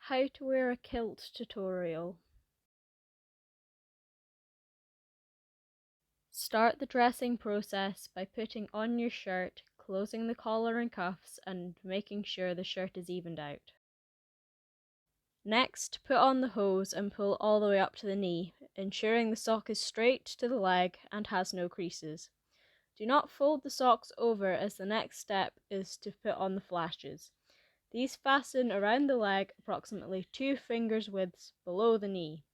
How to wear a kilt tutorial. Start the dressing process by putting on your shirt, closing the collar and cuffs, and making sure the shirt is evened out. Next, put on the hose and pull all the way up to the knee, ensuring the sock is straight to the leg and has no creases. Do not fold the socks over, as the next step is to put on the flashes. These fasten around the leg approximately 2 fingers widths below the knee.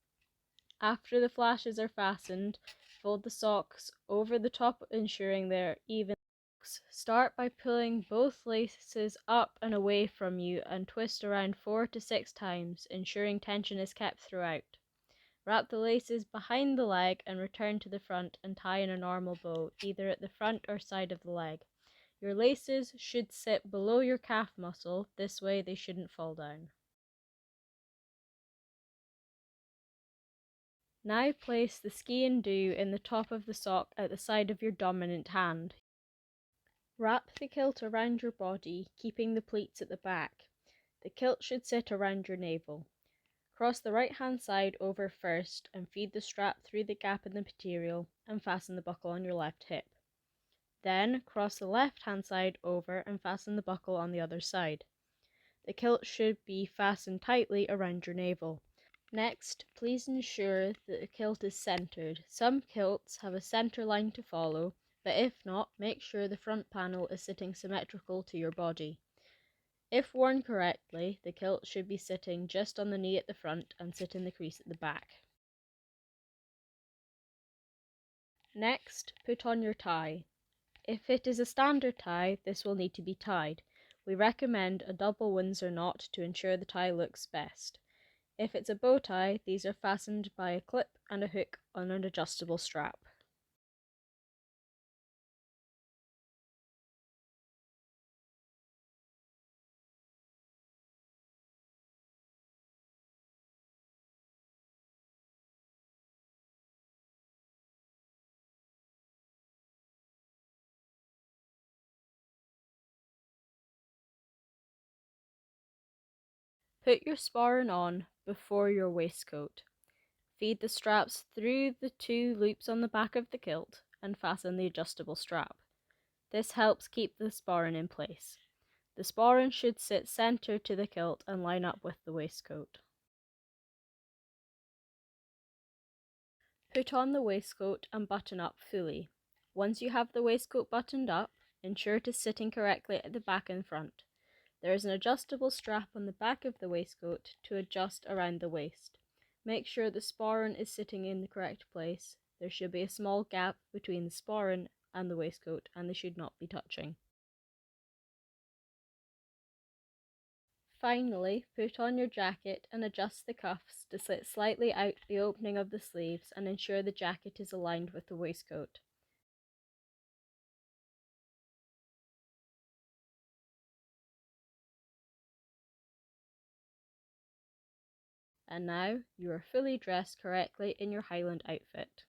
After the flashes are fastened, fold the socks over the top, ensuring they're even. Start by pulling both laces up and away from you and twist around 4 to 6 times, ensuring tension is kept throughout. Wrap the laces behind the leg and return to the front and tie in a normal bow, either at the front or side of the leg. Your laces should sit below your calf muscle, this way they shouldn't fall down. Now place the ski and do in the top of the sock at the side of your dominant hand. Wrap the kilt around your body, keeping the pleats at the back. The kilt should sit around your navel. Cross the right hand side over first and feed the strap through the gap in the material and fasten the buckle on your left hip. Then cross the left hand side over and fasten the buckle on the other side. The kilt should be fastened tightly around your navel. Next, please ensure that the kilt is centered. Some kilts have a center line to follow, but if not, make sure the front panel is sitting symmetrical to your body. If worn correctly, the kilt should be sitting just on the knee at the front and sit in the crease at the back. Next, put on your tie. If it is a standard tie, this will need to be tied. We recommend a double Windsor knot to ensure the tie looks best. If it's a bow tie, these are fastened by a clip and a hook on an adjustable strap. Put your sporran on before your waistcoat. Feed the straps through the 2 loops on the back of the kilt and fasten the adjustable strap. This helps keep the sporran in place. The sporran should sit centered to the kilt and line up with the waistcoat. Put on the waistcoat and button up fully. Once you have the waistcoat buttoned up, ensure it is sitting correctly at the back and front. There is an adjustable strap on the back of the waistcoat to adjust around the waist. Make sure the sporran is sitting in the correct place. There should be a small gap between the sporran and the waistcoat, and they should not be touching. Finally, put on your jacket and adjust the cuffs to sit slightly out the opening of the sleeves and ensure the jacket is aligned with the waistcoat. And now you are fully dressed correctly in your Highland outfit.